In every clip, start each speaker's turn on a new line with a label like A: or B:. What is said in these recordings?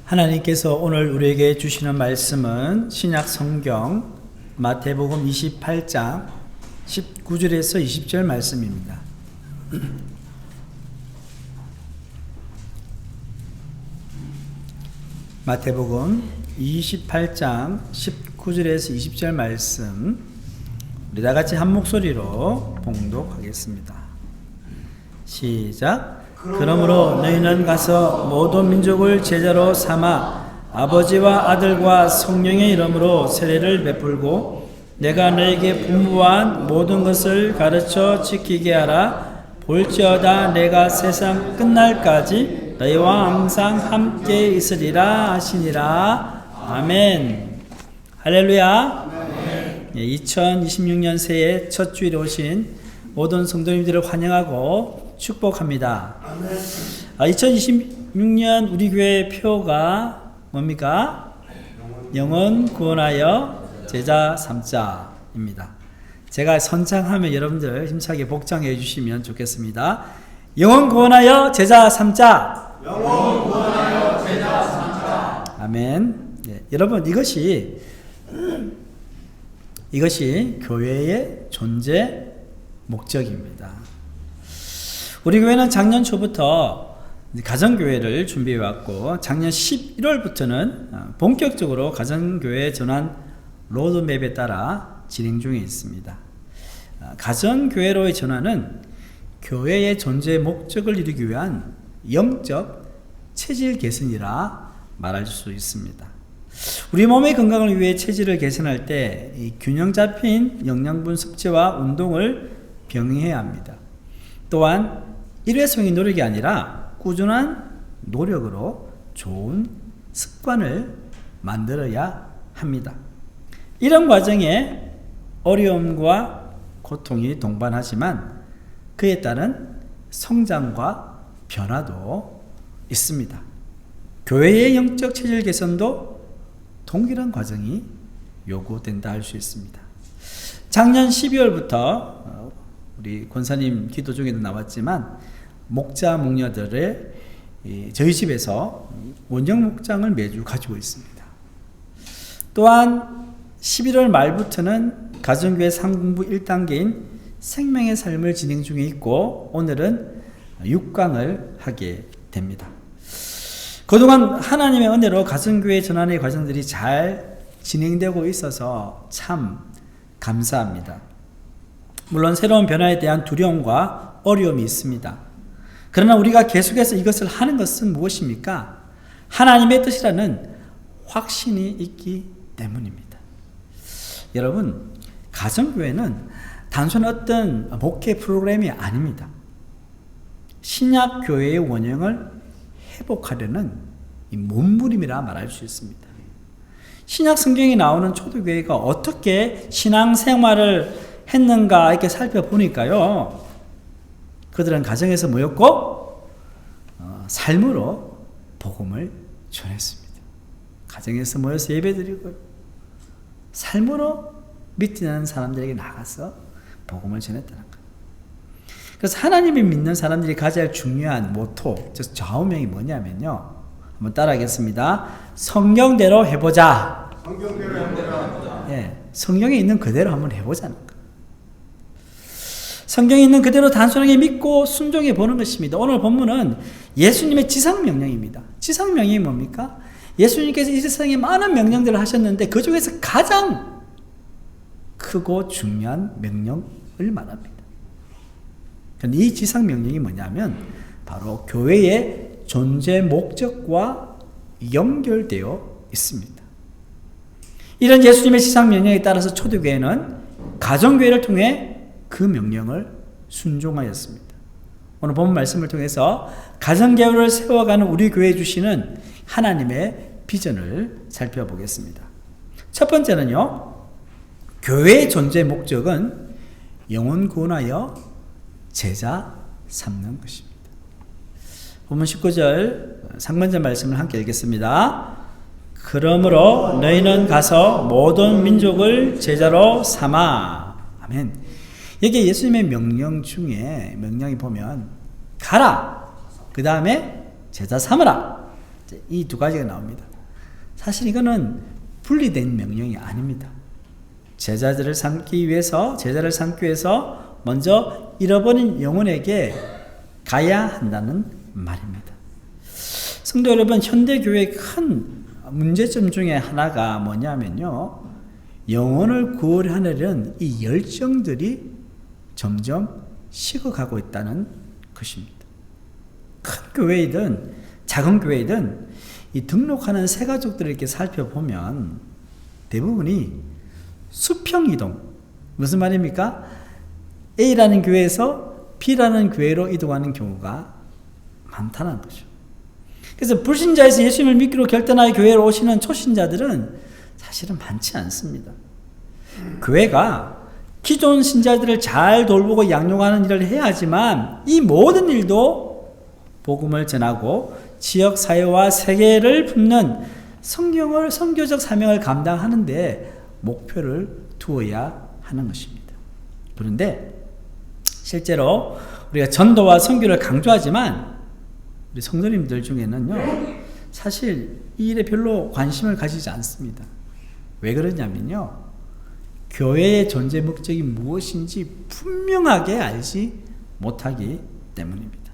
A: 하나님께서 오늘 우리에게 주시는 말씀은 신약 성경 마태복음 28장 19절에서 20절 말씀입니다. 마태복음 28장 19절에서 20절 말씀 우리 다 같이 한 목소리로 봉독하겠습니다. 시작. 그러므로 너희는 가서 모든 민족을 제자로 삼아 아버지와 아들과 성령의 이름으로 세례를 베풀고 내가 너에게 분부한 모든 것을 가르쳐 지키게 하라. 볼지어다 내가 세상 끝날까지 너희와 항상 함께 있으리라 하시니라. 아멘. 할렐루야. 2026년 새해 첫 주일에 오신 모든 성도님들을 환영하고 축복합니다. 2026년 우리 교회의 표가 뭡니까? 영혼 구원하여 제자 삼자입니다. 제가 선창하면 여러분들 힘차게 복장해 주시면 좋겠습니다. 영혼 구원하여 제자 삼자. 영혼 구원하여 제자 삼자. 아멘. 네, 여러분 이것이 교회의 존재 목적입니다. 우리 교회는 작년 초부터 가정교회를 준비해왔고 작년 11월부터는 본격적으로 가정교회 전환 로드맵에 따라 진행 중에 있습니다. 가정교회로의 전환은 교회의 존재 목적을 이루기 위한 영적 체질 개선이라 말할 수 있습니다. 우리 몸의 건강을 위해 체질을 개선할 때 이 균형 잡힌 영양분 섭취와 운동을 병행해야 합니다. 또한 일회성의 노력이 아니라 꾸준한 노력으로 좋은 습관을 만들어야 합니다. 이런 과정에 어려움과 고통이 동반하지만 그에 따른 성장과 변화도 있습니다. 교회의 영적 체질 개선도 동일한 과정이 요구된다 할 수 있습니다. 작년 12월부터 우리 권사님 기도 중에도 나왔지만 목자 목녀들의 저희 집에서 원정 목장을 매주 가지고 있습니다. 또한 11월 말부터는 가정교회 상공부 1단계인 생명의 삶을 진행 중에 있고 오늘은 6강을 하게 됩니다. 그동안 하나님의 은혜로 가정교회 전환의 과정들이 잘 진행되고 있어서 참 감사합니다. 물론 새로운 변화에 대한 두려움과 어려움이 있습니다. 그러나 우리가 계속해서 이것을 하는 것은 무엇입니까? 하나님의 뜻이라는 확신이 있기 때문입니다. 여러분, 가정교회는 단순 어떤 목회 프로그램이 아닙니다. 신약교회의 원형을 회복하려는 이 몸부림이라 말할 수 있습니다. 신약 성경에 나오는 초대교회가 어떻게 신앙생활을 했는가 이렇게 살펴보니까요. 그들은 가정에서 모였고 삶으로 복음을 전했습니다. 가정에서 모여서 예배드리고 삶으로 믿지 않는 사람들에게 나가서 복음을 전했다는 거예요. 그래서 하나님을 믿는 사람들이 가져야 할 중요한 모토, 즉 좌우명이 뭐냐면요. 한번 따라하겠습니다. 성경대로 해보자. 성경대로 해보자. 예, 성경에 있는 그대로 한번 해보자는 거예요. 성경에 있는 그대로 단순하게 믿고 순종해 보는 것입니다. 오늘 본문은 예수님의 지상명령입니다. 지상명령이 뭡니까? 예수님께서 이 세상에 많은 명령들을 하셨는데 그 중에서 가장 크고 중요한 명령을 말합니다. 이 지상명령이 뭐냐면 바로 교회의 존재 목적과 연결되어 있습니다. 이런 예수님의 지상명령에 따라서 초대교회는 가정교회를 통해 그 명령을 순종하였습니다. 오늘 본 말씀을 통해서 가정교회를 세워가는 우리 교회에 주시는 하나님의 비전을 살펴보겠습니다. 첫 번째는요. 교회의 존재 목적은 영혼 구원하여 제자 삼는 것입니다. 본문 19절 상반절 말씀을 함께 읽겠습니다. 그러므로 너희는 가서 모든 민족을 제자로 삼아. 아멘. 여기 예수님의 명령 중에 명령이 보면 가라. 그 다음에 제자 삼으라. 이 두 가지가 나옵니다. 사실 이거는 분리된 명령이 아닙니다. 제자를 삼기 위해서 먼저 잃어버린 영혼에게 가야 한다는 말입니다. 성도 여러분, 현대교회의 큰 문제점 중에 하나가 뭐냐면요, 영혼을 구원하려는 이 열정들이 점점 식어가고 있다는 것입니다. 큰 교회이든 작은 교회이든 이 등록하는 새 가족들을 이렇게 살펴보면 대부분이 수평이동, 무슨 말입니까? A라는 교회에서 B라는 교회로 이동하는 경우가 많다는 거죠. 그래서 불신자에서 예수님을 믿기로 결단하여 교회로 오시는 초신자들은 사실은 많지 않습니다. 교회가 기존 신자들을 잘 돌보고 양육하는 일을 해야 하지만 이 모든 일도 복음을 전하고 지역 사회와 세계를 품는 선교적 사명을 감당하는데 목표를 두어야 하는 것입니다. 그런데 실제로 우리가 전도와 선교를 강조하지만 우리 성도님들 중에는요, 사실 이 일에 별로 관심을 가지지 않습니다. 왜 그러냐면요, 교회의 존재 목적이 무엇인지 분명하게 알지 못하기 때문입니다.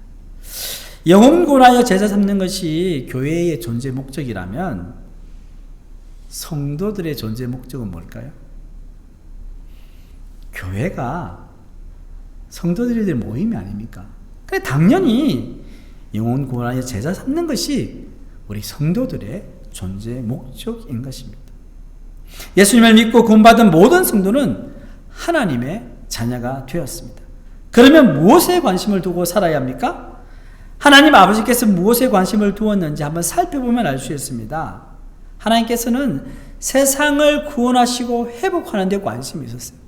A: 영혼 구원하여 제자 삼는 것이 교회의 존재 목적이라면 성도들의 존재 목적은 뭘까요? 교회가 성도들의 모임이 아닙니까? 그래, 당연히 영혼 구원하여 제자 삼는 것이 우리 성도들의 존재 목적인 것입니다. 예수님을 믿고 구원받은 모든 성도는 하나님의 자녀가 되었습니다. 그러면 무엇에 관심을 두고 살아야 합니까? 하나님 아버지께서 무엇에 관심을 두었는지 한번 살펴보면 알 수 있습니다. 하나님께서는 세상을 구원하시고 회복하는 데 관심이 있었어요.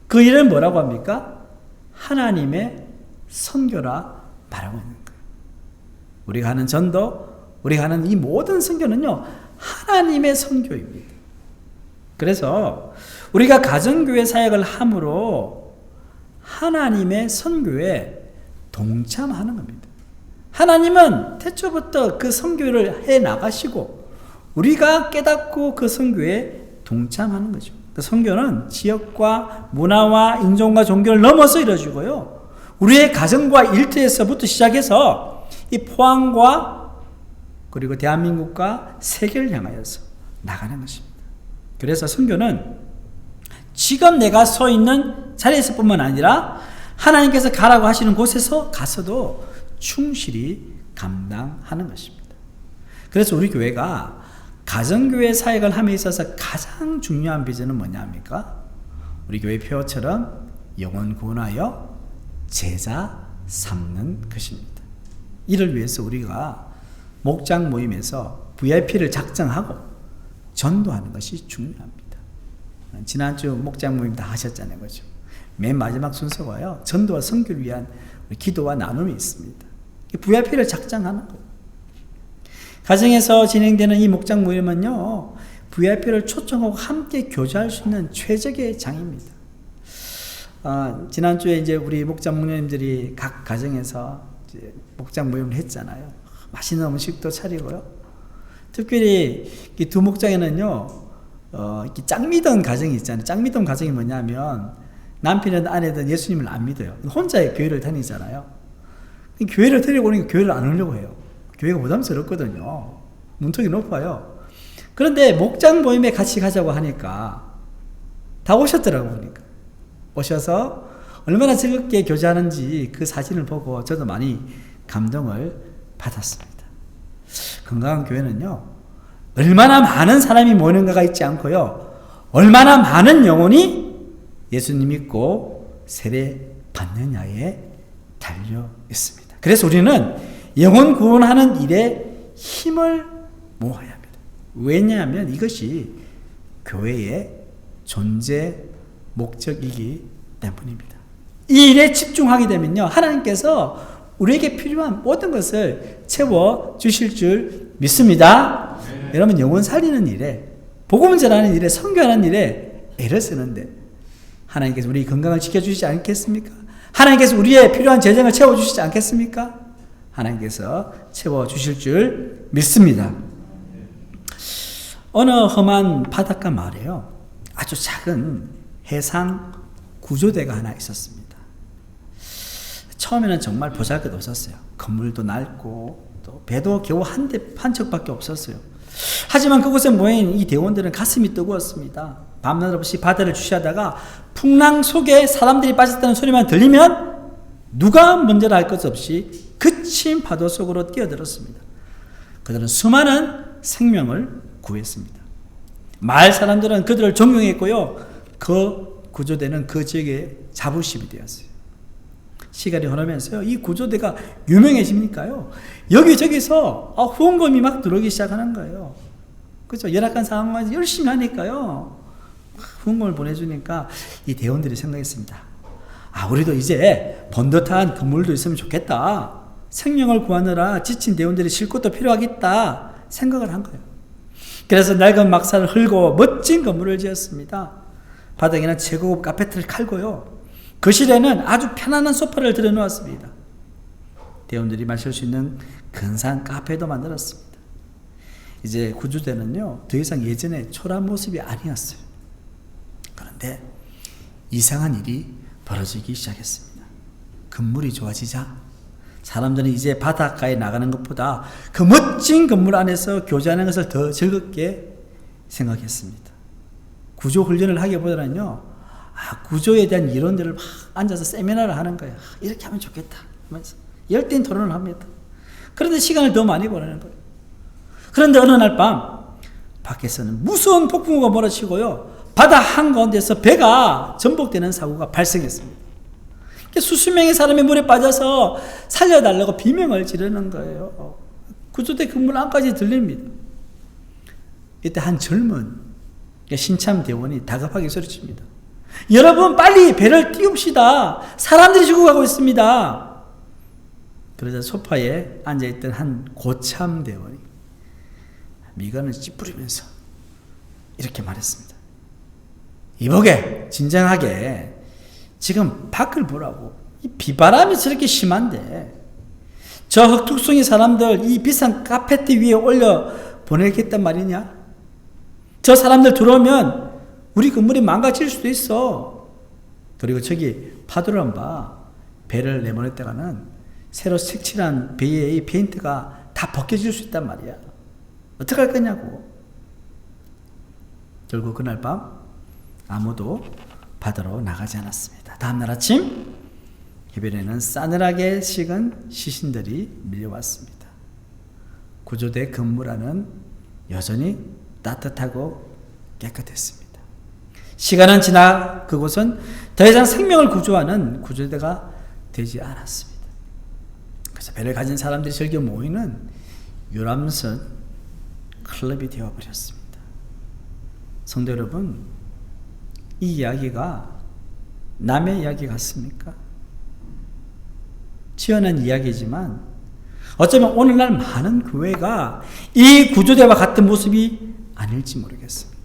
A: 그 일을 뭐라고 합니까? 하나님의 선교라 말하고 있는 거예요. 우리가 하는 전도, 우리가 하는 이 모든 선교는요, 하나님의 선교입니다. 그래서 우리가 가정교회 사역을 함으로 하나님의 선교에 동참하는 겁니다. 하나님은 태초부터 그 선교를 해 나가시고 우리가 깨닫고 그 선교에 동참하는 거죠. 그 선교는 지역과 문화와 인종과 종교를 넘어서 이루어지고요, 우리의 가정과 일터에서부터 시작해서 이 포항과 그리고 대한민국과 세계를 향하여서 나가는 것입니다. 그래서 선교는 지금 내가 서 있는 자리에서 뿐만 아니라 하나님께서 가라고 하시는 곳에서 가서도 충실히 감당하는 것입니다. 그래서 우리 교회가 가정교회 사역을 함에 있어서 가장 중요한 비전은 뭐냐 합니까? 우리 교회 표어처럼 영혼 구원하여 제자 삼는 것입니다. 이를 위해서 우리가 목장 모임에서 VIP를 작정하고 전도하는 것이 중요합니다. 지난주 목장 모임 다 하셨잖아요, 그죠? 맨 마지막 순서가요, 전도와 선교를 위한 기도와 나눔이 있습니다. VIP를 작정하는 거예요. 가정에서 진행되는 이 목장 모임은요, VIP를 초청하고 함께 교제할 수 있는 최적의 장입니다. 지난주에 이제 우리 목장 목녀님들이 각 가정에서 이제 목장 모임을 했잖아요. 맛있는 음식도 차리고요. 특별히 이 두 목장에는요, 이렇게 짝 믿은 가정이 있잖아요. 짝 믿은 가정이 뭐냐면 남편이든 아내든 예수님을 안 믿어요. 혼자 교회를 다니잖아요. 교회를 데리고 오니까 교회를 안 오려고 해요. 교회가 부담스럽거든요. 문턱이 높아요. 그런데 목장 모임에 같이 가자고 하니까 다 오셨더라고요. 그러니까 오셔서 얼마나 즐겁게 교제하는지 그 사진을 보고 저도 많이 감동을 받았습니다. 건강한 교회는요, 얼마나 많은 사람이 모이는가가 있지 않고요, 얼마나 많은 영혼이 예수님 믿고 세례 받느냐에 달려 있습니다. 그래서 우리는 영혼 구원하는 일에 힘을 모아야 합니다. 왜냐하면 이것이 교회의 존재 목적이기 때문입니다. 이 일에 집중하게 되면요, 하나님께서 우리에게 필요한 모든 것을 채워 주실 줄 믿습니다. 네. 여러분, 영혼 살리는 일에, 복음 전하는 일에, 선교하는 일에 애를 쓰는데 하나님께서 우리 건강을 지켜주시지 않겠습니까? 하나님께서 우리의 필요한 재정을 채워주시지 않겠습니까? 하나님께서 채워주실 줄 믿습니다. 어느 험한 바닷가 마을에요, 아주 작은 해상 구조대가 하나 있었습니다. 처음에는 정말 보잘것 없었어요. 건물도 낡고 또 배도 겨우 한 척밖에 없었어요. 하지만 그곳에 모인 이 대원들은 가슴이 뜨거웠습니다. 밤낮 없이 바다를 주시하다가 풍랑 속에 사람들이 빠졌다는 소리만 들리면 누가 먼저라 할 것 없이 그친 파도 속으로 뛰어들었습니다. 그들은 수많은 생명을 구했습니다. 마을 사람들은 그들을 존경했고요, 그 구조대는 그 지역의 자부심이 되었어요. 시간이 흐르면서요, 이 구조대가 유명해집니까요? 여기저기서 후원금이 막 들어오기 시작하는 거예요. 그렇죠? 열악한 상황에서 열심히 하니까요, 후원금을 보내주니까 이 대원들이 생각했습니다. 우리도 이제 번듯한 건물도 있으면 좋겠다. 생명을 구하느라 지친 대원들이 쉴 곳도 필요하겠다 생각을 한 거예요. 그래서 낡은 막사를 헐고 멋진 건물을 지었습니다. 바닥에는 최고급 카페트를 깔고요, 거실에는 아주 편안한 소파를 들여놓았습니다. 대원들이 마실 수 있는 근사한 카페도 만들었습니다. 이제 구조대는요, 더 이상 예전의 초라한 모습이 아니었어요. 그런데 이상한 일이 벌어지기 시작했습니다. 건물이 좋아지자 사람들은 이제 바닷가에 나가는 것보다 그 멋진 건물 안에서 교제하는 것을 더 즐겁게 생각했습니다. 구조 훈련을 하기보다는요, 구조에 대한 이론들을 막 앉아서 세미나를 하는 거예요. 이렇게 하면 좋겠다 하면서 열띤 토론을 합니다. 그런데 시간을 더 많이 보내는 거예요. 그런데 어느 날 밤 밖에서는 무서운 폭풍우가 몰아치고요, 바다 한가운데서 배가 전복되는 사고가 발생했습니다. 수십 명의 사람이 물에 빠져서 살려달라고 비명을 지르는 거예요. 구조대 건물 안까지 들립니다. 이때 한 젊은 신참 대원이 다급하게 소리칩니다. 여러분, 빨리 배를 띄웁시다. 사람들이 죽어가고 있습니다. 그러자 소파에 앉아있던 한 고참 대원이 미간을 찌푸리면서 이렇게 말했습니다. 이보게, 진정하게 지금 밖을 보라고. 이 비바람이 저렇게 심한데 저 흑투성이 사람들 이 비싼 카페트 위에 올려 보내겠단 말이냐? 저 사람들 들어오면 우리 건물이 망가질 수도 있어. 그리고 저기 파도를 한번 봐. 배를 내보냈다가는 새로 색칠한 배의 페인트가 다 벗겨질 수 있단 말이야. 어떡할 거냐고. 결국 그날 밤 아무도 바다로 나가지 않았습니다. 다음날 아침 해변에는 싸늘하게 식은 시신들이 밀려왔습니다. 구조대 건물 안은 여전히 따뜻하고 깨끗했습니다. 시간은 지나 그곳은 더 이상 생명을 구조하는 구조대가 되지 않았습니다. 그래서 배를 가진 사람들이 즐겨 모이는 유람선 클럽이 되어버렸습니다. 성도 여러분, 이 이야기가 남의 이야기 같습니까? 지어낸 이야기지만 어쩌면 오늘날 많은 교회가 이 구조대와 같은 모습이 아닐지 모르겠습니다.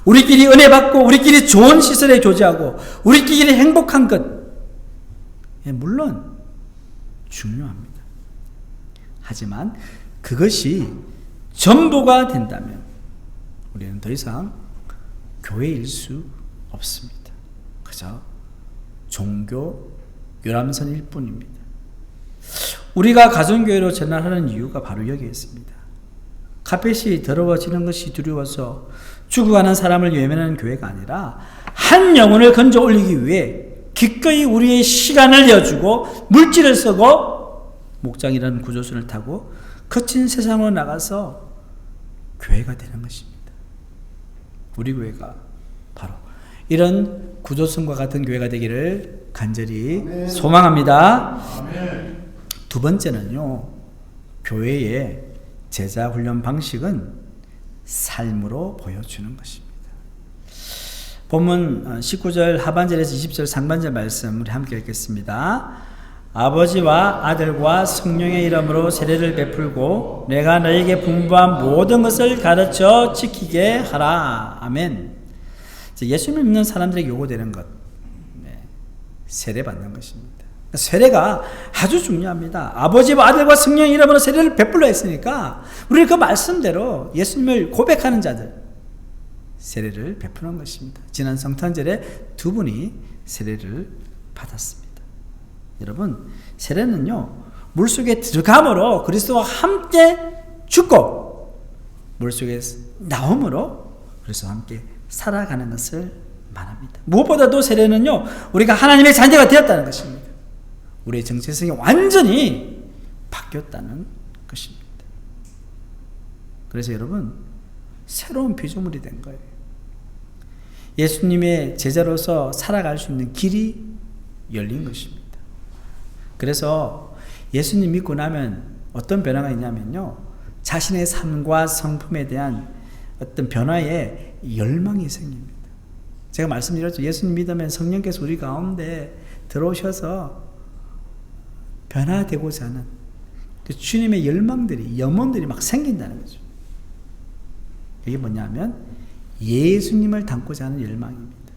A: 우리끼리 은혜 받고 우리끼리 좋은 시설에 교제하고 우리끼리 행복한 것, 물론 중요합니다. 하지만 그것이 전부가 된다면 우리는 더 이상 교회일 수 없습니다. 그저 종교 유람선일 뿐입니다. 우리가 가정교회로 전환하는 이유가 바로 여기에 있습니다. 카펫이 더러워지는 것이 두려워서 죽어가는 사람을 외면하는 교회가 아니라 한 영혼을 건져 올리기 위해 기꺼이 우리의 시간을 내어주고 물질을 쓰고 목장이라는 구조선을 타고 거친 세상으로 나가서 교회가 되는 것입니다. 우리 교회가 바로 이런 구조선과 같은 교회가 되기를 간절히 아멘. 소망합니다. 아멘. 두 번째는요, 교회의 제자 훈련 방식은 삶으로 보여주는 것입니다. 본문 19절 하반절에서 20절 상반절 말씀 우리 함께 읽겠습니다. 아버지와 아들과 성령의 이름으로 세례를 베풀고 내가 너에게 분부한 모든 것을 가르쳐 지키게 하라. 아멘. 예수님을 믿는 사람들에게 요구되는 것, 세례 받는 것입니다. 세례가 아주 중요합니다. 아버지와 아들과 성령의 이름으로 세례를 베풀라 했으니까 우리는 그 말씀대로 예수님을 고백하는 자들 세례를 베푸는 것입니다. 지난 성탄절에 두 분이 세례를 받았습니다. 여러분, 세례는요, 물속에 들어감으로 그리스도와 함께 죽고 물속에 나옴으로 그리스도와 함께 살아가는 것을 말합니다. 무엇보다도 세례는요, 우리가 하나님의 자녀가 되었다는 것입니다. 우리의 정체성이 완전히 바뀌었다는 것입니다. 그래서 여러분, 새로운 피조물이 된 거예요. 예수님의 제자로서 살아갈 수 있는 길이 열린 것입니다. 그래서 예수님 믿고 나면 어떤 변화가 있냐면요, 자신의 삶과 성품에 대한 어떤 변화에 열망이 생깁니다. 제가 말씀드렸죠. 예수님 믿으면 성령께서 우리 가운데 들어오셔서 변화되고자 하는 그 주님의 열망들이, 염원들이 막 생긴다는 거죠. 이게 뭐냐면 예수님을 닮고자 하는 열망입니다.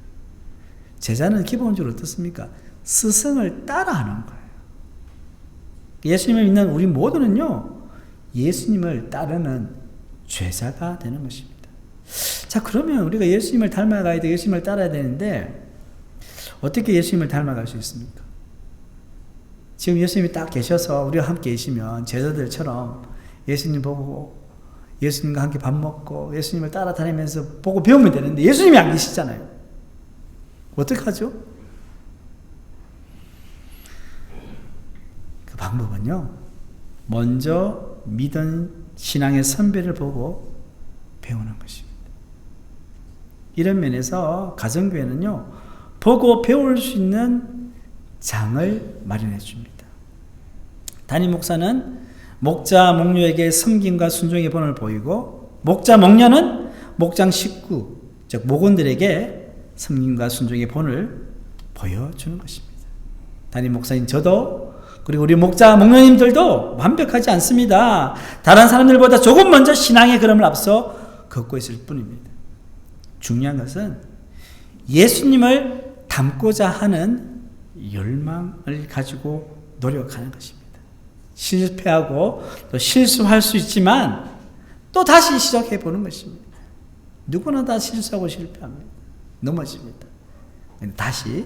A: 제자는 기본적으로 어떻습니까? 스승을 따라하는 거예요. 예수님을 믿는 우리 모두는요, 예수님을 따르는 제자가 되는 것입니다. 자, 그러면 우리가 예수님을 닮아가야 돼, 예수님을 따라야 되는데 어떻게 예수님을 닮아갈 수 있습니까? 지금 예수님이 딱 계셔서 우리와 함께 계시면 제자들처럼 예수님 보고 예수님과 함께 밥 먹고 예수님을 따라다니면서 보고 배우면 되는데 예수님이 안 계시잖아요. 어떡하죠? 그 방법은요, 먼저 믿은 신앙의 선배를 보고 배우는 것입니다. 이런 면에서 가정교회는요, 보고 배울 수 있는 장을 마련해 줍니다. 담임 목사는 목자, 목녀에게 섬김과 순종의 본을 보이고, 목자, 목녀는 목장 식구, 즉 목원들에게 섬김과 순종의 본을 보여주는 것입니다. 담임 목사인 저도, 그리고 우리 목자, 목녀님들도 완벽하지 않습니다. 다른 사람들보다 조금 먼저 신앙의 걸음을 앞서 걷고 있을 뿐입니다. 중요한 것은 예수님을 닮고자 하는 열망을 가지고 노력하는 것입니다. 실패하고 또 실수할 수 있지만 또 다시 시작해 보는 것입니다. 누구나 다 실수하고 실패합니다. 넘어집니다. 다시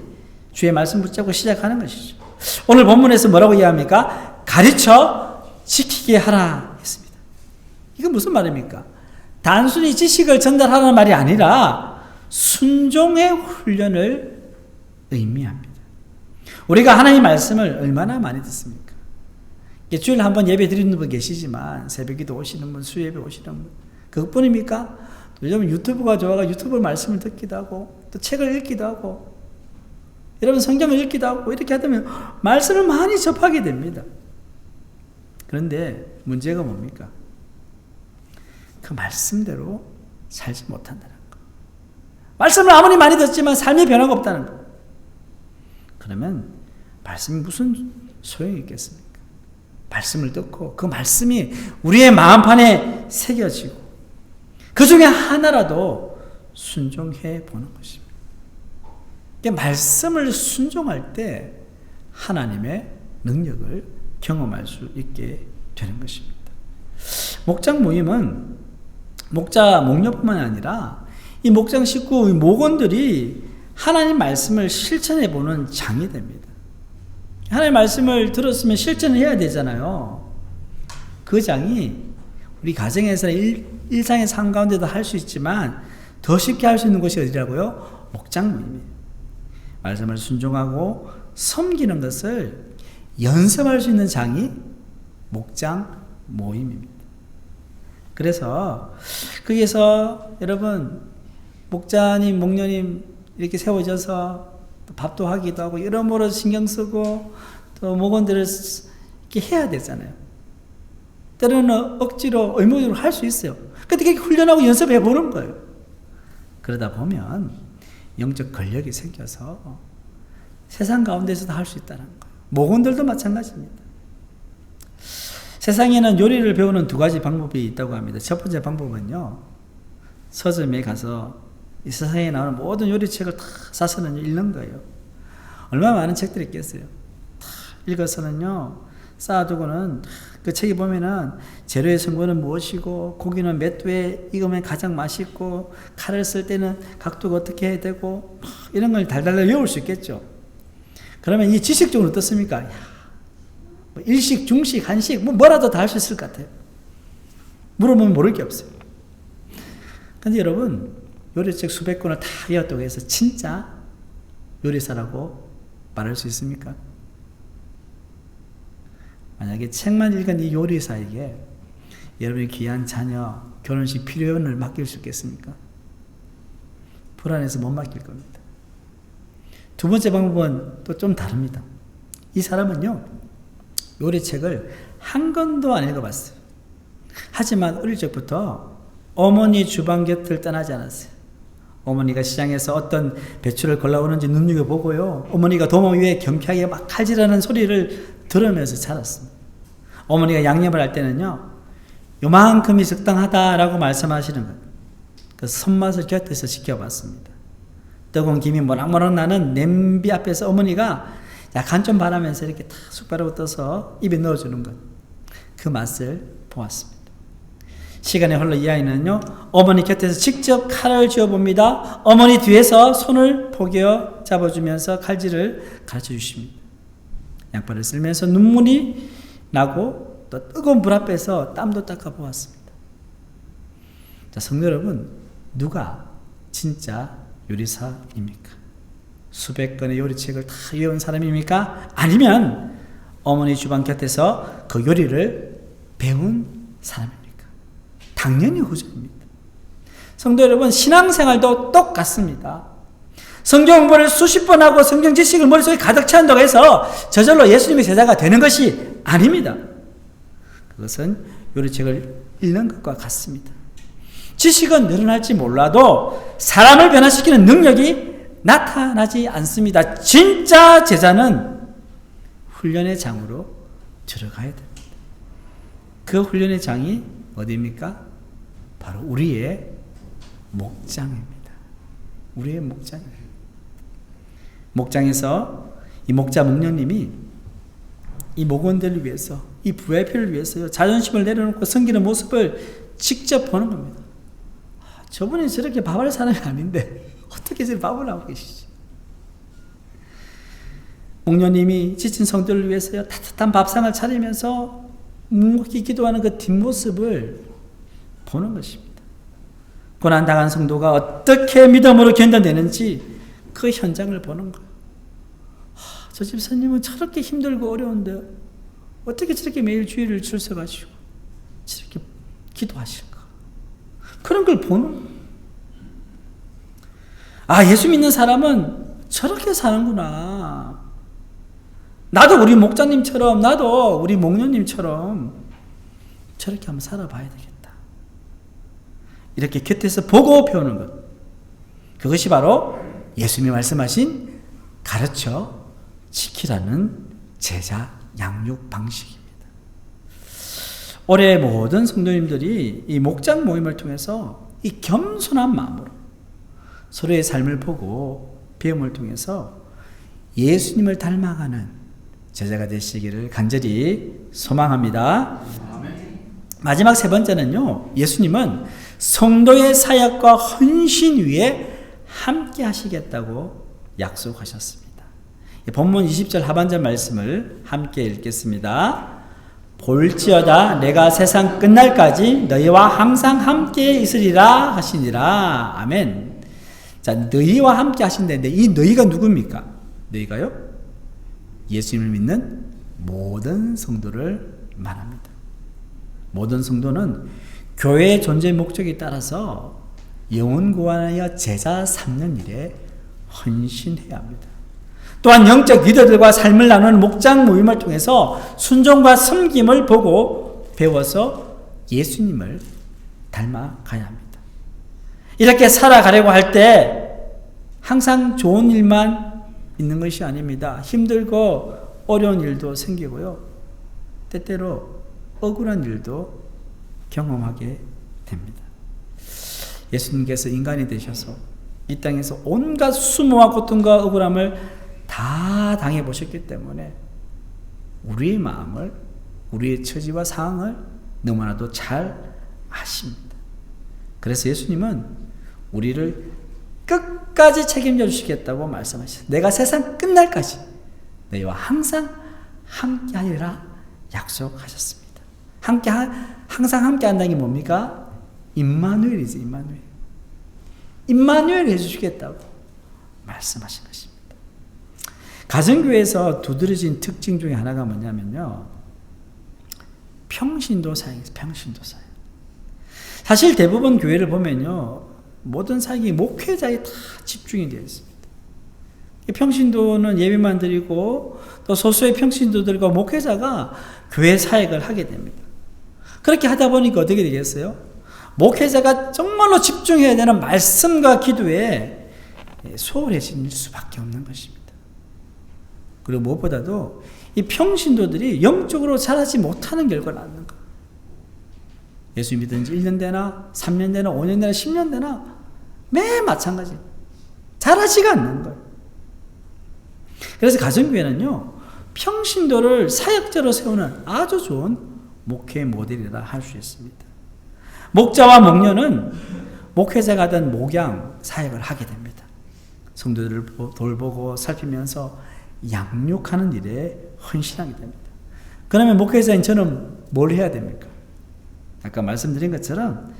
A: 주의 말씀 붙잡고 시작하는 것이죠. 오늘 본문에서 뭐라고 이야기합니까? 가르쳐 지키게 하라 했습니다. 이건 무슨 말입니까? 단순히 지식을 전달하라는 말이 아니라 순종의 훈련을 의미합니다. 우리가 하나님의 말씀을 얼마나 많이 듣습니까? 주일에 한번 예배 드리는 분 계시지만 새벽에도 오시는 분, 수요예배 오시는 분, 그것뿐입니까? 요즘 유튜브가 좋아가 유튜브 말씀을 듣기도 하고 또 책을 읽기도 하고 여러분 성경을 읽기도 하고 이렇게 하다 보면 말씀을 많이 접하게 됩니다. 그런데 문제가 뭡니까? 그 말씀대로 살지 못한다는 거. 말씀을 아무리 많이 듣지만 삶의 변화가 없다는 거. 그러면 말씀이 무슨 소용이 있겠습니까? 말씀을 듣고 그 말씀이 우리의 마음판에 새겨지고 그 중에 하나라도 순종해 보는 것입니다. 말씀을 순종할 때 하나님의 능력을 경험할 수 있게 되는 것입니다. 목장 모임은 목자, 목녀뿐만 아니라 이 목장 식구, 이 목원들이 하나님 말씀을 실천해 보는 장이 됩니다. 하나님 말씀을 들었으면 실천을 해야 되잖아요. 그 장이 우리 가정에서 일상의 삶 가운데도 할 수 있지만 더 쉽게 할 수 있는 곳이 어디라고요? 목장 모임이에요. 말씀을 순종하고 섬기는 것을 연습할 수 있는 장이 목장 모임입니다. 그래서 거기에서 여러분 목자님, 목녀님 이렇게 세워져서 밥도 하기도 하고 여러모로 신경 쓰고 또 목원들을 이렇게 해야 되잖아요. 때로는 억지로 의무적으로 할 수 있어요. 그런데 훈련하고 연습해 보는 거예요. 그러다 보면 영적 권력이 생겨서 세상 가운데서도 할 수 있다는 거예요. 목원들도 마찬가지입니다. 세상에는 요리를 배우는 두 가지 방법이 있다고 합니다. 첫 번째 방법은요, 서점에 가서 이 세상에 나오는 모든 요리책을 다 사서는 읽는 거예요. 얼마나 많은 책들이 있겠어요. 다 읽어서는요, 쌓아두고는 그 책에 보면은 재료의 성분은 무엇이고, 고기는 몇 회 익으면 가장 맛있고, 칼을 쓸 때는 각도가 어떻게 해야 되고, 이런 걸 달달달 외울 수 있겠죠. 그러면 이 지식적으로 어떻습니까? 일식, 중식, 한식, 뭐라도 다 할 수 있을 것 같아요. 물어보면 모를 게 없어요. 근데 여러분, 요리책 수백 권을 다 외웠다고 해서 진짜 요리사라고 말할 수 있습니까? 만약에 책만 읽은 이 요리사에게 여러분의 귀한 자녀, 결혼식 필요원을 맡길 수 있겠습니까? 불안해서 못 맡길 겁니다. 두 번째 방법은 또 좀 다릅니다. 이 사람은요, 요리책을 한 권도 안 읽어봤어요. 하지만 어릴 적부터 어머니 주방 곁을 떠나지 않았어요. 어머니가 시장에서 어떤 배추를 골라오는지 눈여겨보고요, 어머니가 도마 위에 경쾌하게 막 칼질하는 소리를 들으면서 자랐습니다. 어머니가 양념을 할 때는요, 요만큼이 적당하다라고 말씀하시는 것, 그 손맛을 곁에서 지켜봤습니다. 뜨거운 김이 모락모락 나는 냄비 앞에서 어머니가 약간 좀 바라면서 이렇게 다 숟가락을 떠서 입에 넣어주는 것, 그 맛을 보았습니다. 시간이 흘러 이 아이는요, 어머니 곁에서 직접 칼을 쥐어봅니다. 어머니 뒤에서 손을 포개어 잡아주면서 칼질을 가르쳐 주십니다. 양파를 썰면서 눈물이 나고 또 뜨거운 불 앞에서 땀도 닦아 보았습니다. 자, 성도 여러분, 누가 진짜 요리사입니까? 수백 건의 요리책을 다 외운 사람입니까? 아니면 어머니 주방 곁에서 그 요리를 배운 사람입니까? 당연히 후자입니다. 성도 여러분, 신앙생활도 똑같습니다. 성경 공부를 수십 번 하고 성경 지식을 머릿속에 가득 채운다고 해서 저절로 예수님의 제자가 되는 것이 아닙니다. 그것은 요리책을 읽는 것과 같습니다. 지식은 늘어날지 몰라도 사람을 변화시키는 능력이 나타나지 않습니다. 진짜 제자는 훈련의 장으로 들어가야 됩니다. 그 훈련의 장이 어디입니까? 바로 우리의 목장입니다. 우리의 목장이에요. 목장에서 이 목자 목녀님이 이 목원들을 위해서, 이 VIP를 위해서요, 자존심을 내려놓고 섬기는 모습을 직접 보는 겁니다. 저분이 저렇게 밥할 사람이 아닌데 어떻게 저렇게 밥을 하고 계시지? 목녀님이 지친 성도를 위해서요, 따뜻한 밥상을 차리면서 묵묵히 기도하는 그 뒷모습을 보는 것입니다. 고난당한 성도가 어떻게 믿음으로 견뎌내는지 그 현장을 보는 거예요. 저 집사님은 저렇게 힘들고 어려운데 어떻게 저렇게 매일 주일을 출석하시고 저렇게 기도하실까? 그런 걸 보는 거예요. 아, 예수 믿는 사람은 저렇게 사는구나. 나도 우리 목자님처럼, 나도 우리 목녀님처럼 저렇게 한번 살아봐야 되겠다. 이렇게 곁에서 보고 배우는 것, 그것이 바로 예수님이 말씀하신 가르쳐 지키라는 제자 양육 방식입니다. 올해 모든 성도님들이 이 목장 모임을 통해서 이 겸손한 마음으로 서로의 삶을 보고 배움을 통해서 예수님을 닮아가는 제자가 되시기를 간절히 소망합니다. 마지막 세 번째는요, 예수님은 성도의 사역과 헌신 위에 함께 하시겠다고 약속하셨습니다. 본문 20절 하반절 말씀을 함께 읽겠습니다. 볼지어다 내가 세상 끝날까지 너희와 항상 함께 있으리라 하시니라. 아멘. 자, 너희와 함께 하신다는데 이 너희가 누굽니까? 너희가요? 예수님을 믿는 모든 성도를 말합니다. 모든 성도는 교회의 존재 목적에 따라서 영혼 구원하여 제자 삼는 일에 헌신해야 합니다. 또한 영적 리더들과 삶을 나누는 목장 모임을 통해서 순종과 섬김을 보고 배워서 예수님을 닮아가야 합니다. 이렇게 살아가려고 할 때 항상 좋은 일만 있는 것이 아닙니다. 힘들고 어려운 일도 생기고요, 때때로 억울한 일도 경험하게 됩니다. 예수님께서 인간이 되셔서 이 땅에서 온갖 수모와 고통과 억울함을 다 당해보셨기 때문에 우리의 마음을, 우리의 처지와 상황을 너무나도 잘 아십니다. 그래서 예수님은 우리를 끝까지 책임져 주시겠다고 말씀하셨어요. 내가 세상 끝날까지 너희와 항상 함께하리라 약속하셨습니다. 항상 함께한다는 게 뭡니까? 임마누엘이지, 임마누엘. 임마누엘 해주시겠다고 말씀하신 것입니다. 가정교회에서 두드러진 특징 중에 하나가 뭐냐면요, 평신도 사역이에요. 평신도 사역. 사실 대부분 교회를 보면요, 모든 사역이 목회자에 다 집중이 되어 있습니다. 평신도는 예배만 드리고 또 소수의 평신도들과 목회자가 교회 사역을 하게 됩니다. 그렇게 하다 보니까 어떻게 되겠어요? 목회자가 정말로 집중해야 되는 말씀과 기도에 소홀해질 수밖에 없는 것입니다. 그리고 무엇보다도 이 평신도들이 영적으로 자라지 못하는 결과를 낳는 거예요. 예수 믿은 지 1년 되나 3년 되나 5년 되나 10년 되나 매일 마찬가지. 자라지가 않는 거예요. 그래서 가정교회는요, 평신도를 사역자로 세우는 아주 좋은 목회 모델이라 할 수 있습니다. 목자와 목녀는 목회자가 된 목양 사역을 하게 됩니다. 성도들을 돌보고 살피면서 양육하는 일에 헌신하게 됩니다. 그러면 목회자인 저는 뭘 해야 됩니까? 아까 말씀드린 것처럼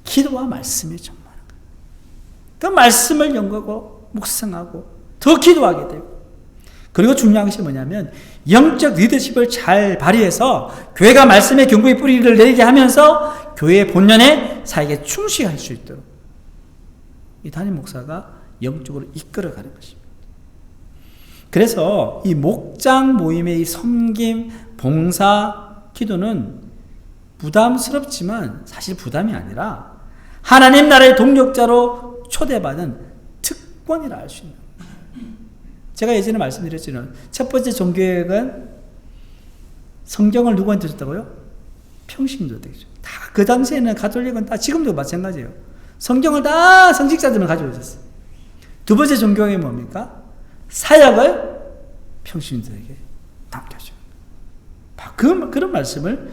A: 기도와 말씀이 정말 그 말씀을 연구하고 묵상하고 더 기도하게 되고, 그리고 중요한 것이 뭐냐면 영적 리더십을 잘 발휘해서 교회가 말씀의 견고히 뿌리를 내리게 하면서 교회의 본연의 사역에 충실할 수 있도록 이 담임 목사가 영적으로 이끌어가는 것입니다. 그래서 이 목장 모임의 이 섬김, 봉사, 기도는 부담스럽지만 사실 부담이 아니라 하나님 나라의 동력자로 초대받은 특권이라 할 수 있는 거예요. 제가 예전에 말씀드렸지만 첫 번째 종교개혁은 성경을 누구한테 줬다고요? 평신도들에게 줬어요. 다 그 당시에는 가톨릭은 다 지금도 마찬가지예요. 성경을 다 성직자들만 가지고 있었어요. 두 번째 종교개혁이 뭡니까? 사역을 평신도에게 맡겨줘요. 그런 말씀을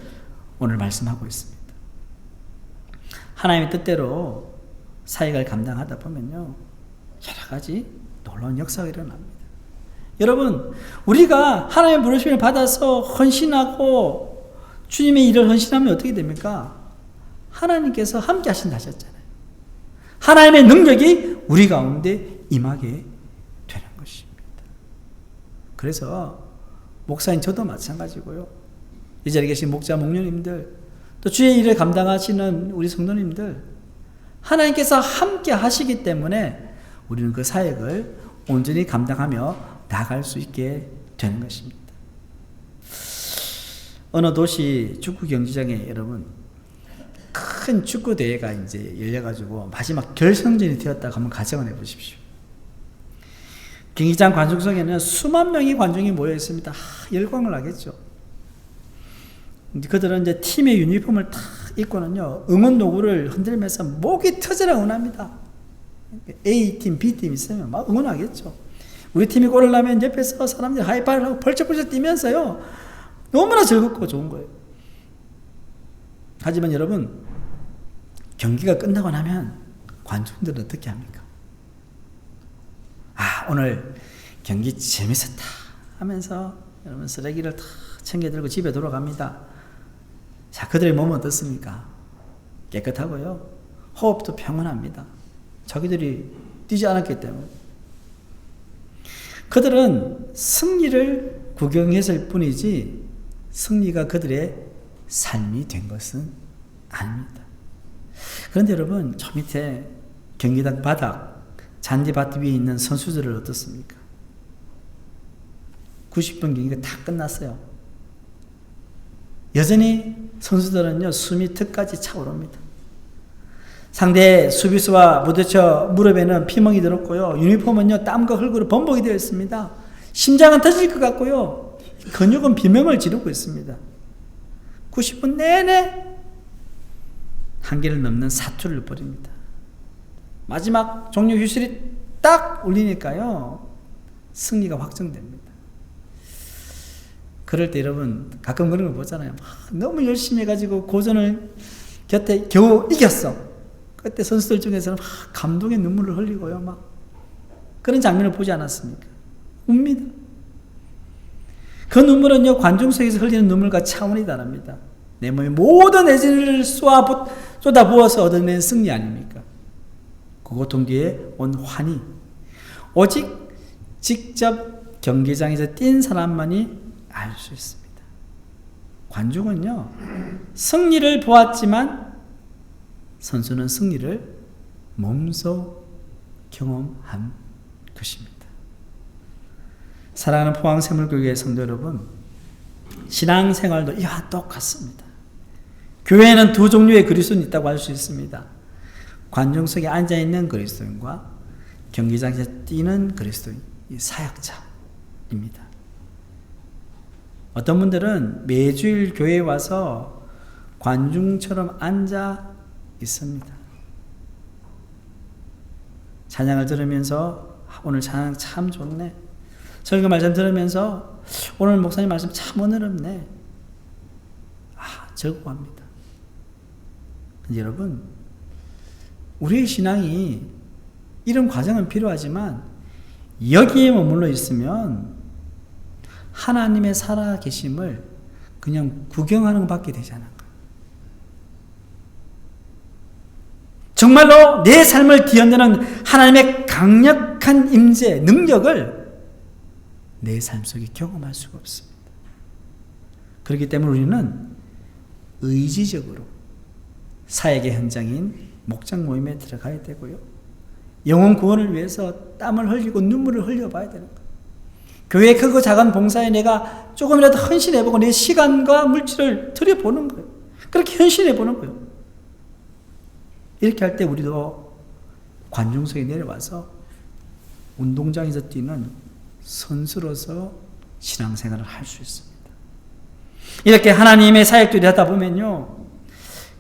A: 오늘 말씀하고 있습니다. 하나님의 뜻대로 사역을 감당하다 보면요, 여러 가지 놀라운 역사가 일어납니다. 여러분, 우리가 하나님의 부르심을 받아서 헌신하고 주님의 일을 헌신하면 어떻게 됩니까? 하나님께서 함께 하신다 하셨잖아요. 하나님의 능력이 우리 가운데 임하게 되는 것입니다. 그래서 목사인 저도 마찬가지고요, 이 자리에 계신 목자, 목녀님들, 또 주의 일을 감당하시는 우리 성도님들, 하나님께서 함께 하시기 때문에 우리는 그 사역을 온전히 감당하며 나아갈 수 있게 되는 것입니다. 어느 도시 축구 경기장에 여러분 큰 축구 대회가 이제 열려가지고 마지막 결승전이 되었다고 한번 가정을 해보십시오. 경기장 관중석에는 수만 명의 관중이 모여 있습니다. 열광을 하겠죠. 그들은 이제 팀의 유니폼을 딱 입고는요, 응원 도구를 흔들면서 목이 터져라 응원합니다. A팀, B팀 있으면 막 응원하겠죠. 우리 팀이 골을 넣으면 옆에서 사람들이 하이파이를 하고 벌쩍벌쩍 뛰면서요, 너무나 즐겁고 좋은 거예요. 하지만 여러분, 경기가 끝나고 나면 관중들은 어떻게 합니까? 오늘 경기 재밌었다 하면서 여러분 쓰레기를 다 챙겨 들고 집에 돌아갑니다. 자, 그들의 몸은 어떻습니까? 깨끗하고요, 호흡도 평온합니다. 자기들이 뛰지 않았기 때문에. 그들은 승리를 구경했을 뿐이지 승리가 그들의 삶이 된 것은 아닙니다. 그런데 여러분, 저 밑에 경기장 바닥 잔디밭 위에 있는 선수들은 어떻습니까? 90분 경기가 다 끝났어요. 여전히 선수들은요, 숨이 턱까지 차오릅니다. 상대 수비수와 부딪혀 무릎에는 피멍이 들었고요, 유니폼은요 땀과 흙으로 범벅이 되어 있습니다. 심장은 터질 것 같고요, 근육은 비명을 지르고 있습니다. 90분 내내 한계를 넘는 사투를 벌입니다. 마지막 종료 휴실이 딱 울리니까요, 승리가 확정됩니다. 그럴 때 여러분 가끔 그런 거 보잖아요. 너무 열심히 해가지고 고전을 곁에 겨우 이겼어. 그때 선수들 중에서는 감동의 눈물을 흘리고요. 막 그런 장면을 보지 않았습니까? 웁니다. 그 눈물은요, 관중 속에서 흘리는 눈물과 차원이 다릅니다. 내 몸에 모든 에너지를 쏟아부어서 얻어낸 승리 아닙니까? 그 고통 뒤에 온 환희. 오직 직접 경기장에서 뛴 사람만이 알 수 있습니다. 관중은요, 승리를 보았지만 선수는 승리를 몸소 경험한 것입니다. 사랑하는 포항샘물교회 성도 여러분, 신앙생활도 이와 똑같습니다. 교회에는 두 종류의 그리스도인이 있다고 할 수 있습니다. 관중 속에 앉아있는 그리스도인과 경기장에서 뛰는 그리스도인, 이 사역자입니다. 어떤 분들은 매주일 교회에 와서 관중처럼 앉아 있습니다. 찬양을 들으면서 오늘 찬양 참 좋네. 설교 말씀 들으면서 오늘 목사님 말씀 참 은혜롭네. 즐거워합니다. 여러분, 우리의 신앙이 이런 과정은 필요하지만 여기에 머물러 있으면 하나님의 살아계심을 그냥 구경하는 것밖에 되지 않아요. 정말로 내 삶을 뒤흔드는 하나님의 강력한 임재, 능력을 내 삶 속에 경험할 수가 없습니다. 그렇기 때문에 우리는 의지적으로 사역의 현장인 목장 모임에 들어가야 되고요. 영혼 구원을 위해서 땀을 흘리고 눈물을 흘려봐야 되는 거예요. 교회 크고 작은 봉사에 내가 조금이라도 헌신해보고 내 시간과 물질을 들여보는 거예요. 그렇게 헌신해보는 거예요. 이렇게 할 때 우리도 관중석에 내려와서 운동장에서 뛰는 선수로서 신앙생활을 할 수 있습니다. 이렇게 하나님의 사역들이 하다 보면요,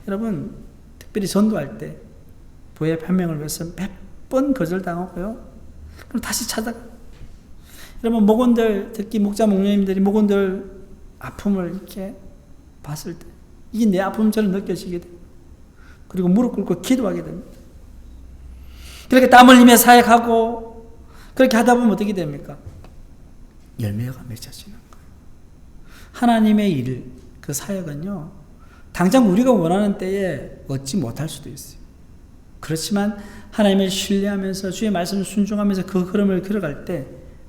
A: 여러분 특별히 전도할 때 부의 판명을 위해서 몇 번 거절당하고요, 그럼 다시 찾아가. 여러분 목원들, 특히 목자 목녀님들이 목원들 아픔을 이렇게 봤을 때 이게 내 아픔처럼 느껴지게 돼요. 그리고 무릎 꿇고 기도하게 됩니다. 그렇게 땀 흘리며 사역하고 그렇게 하다 보면 어떻게 됩니까? 열매가 맺혀지는 거예요. 하나님의 일, 그 사역은요, 당장 우리가 원하는 때에 얻지 못할 수도 있어요. 그렇지만 하나님을 신뢰하면서 주의 말씀을 순종하면서 그 흐름을 걸어갈 때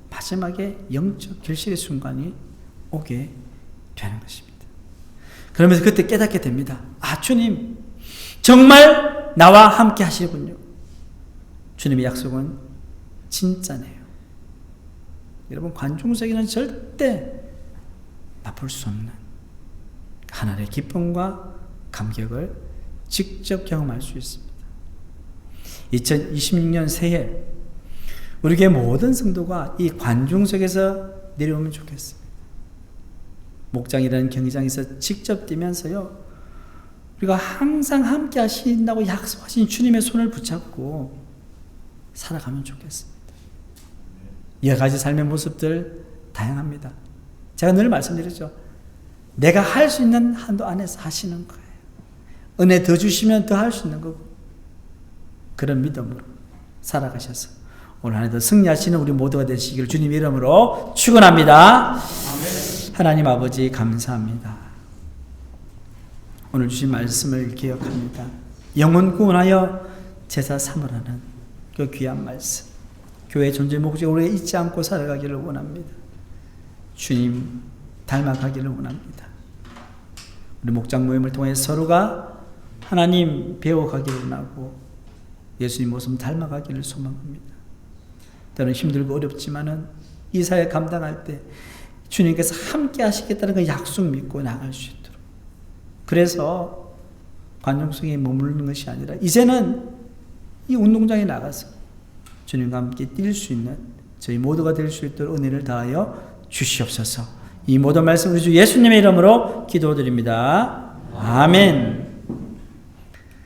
A: 마지막에 영적 결실의 순간이 오게 되는 것입니다. 그러면서 그때 깨닫게 됩니다. 주님 정말 나와 함께 하시군요. 주님의 약속은 진짜네요. 여러분 관중석에는 절대 맛볼 수 없는 하나님의 기쁨과 감격을 직접 경험할 수 있습니다. 2026년 새해 우리 교회 모든 성도가 이 관중석에서 내려오면 좋겠습니다. 목장이라는 경기장에서 직접 뛰면서요, 우리가 항상 함께 하신다고 약속하신 주님의 손을 붙잡고 살아가면 좋겠습니다. 여러 가지 삶의 모습들 다양합니다. 제가 늘 말씀드리죠. 내가 할 수 있는 한도 안에서 하시는 거예요. 은혜 더 주시면 더 할 수 있는 거고, 그런 믿음으로 살아가셔서 오늘 한 해도 승리하시는 우리 모두가 되시기를 주님 이름으로 축원합니다. 하나님 아버지 감사합니다. 오늘 주신 말씀을 기억합니다. 영혼 구원하여 제사 삼으라는 그 귀한 말씀, 교회의 존재 목적을 우리가 잊지 않고 살아가기를 원합니다. 주님 닮아가기를 원합니다. 우리 목장 모임을 통해 서로가 하나님 배워가기를 원하고 예수님 모습 닮아가기를 소망합니다. 때로는 힘들고 어렵지만은 이 사회 감당할 때 주님께서 함께 하시겠다는 그 약속 믿고 나갈 수 있도록, 그래서 관중석에 머무르는 것이 아니라 이제는 이 운동장에 나가서 주님과 함께 뛸 수 있는 저희 모두가 될 수 있도록 은혜를 다하여 주시옵소서. 이 모든 말씀 우리 주 예수님의 이름으로 기도드립니다. 아멘.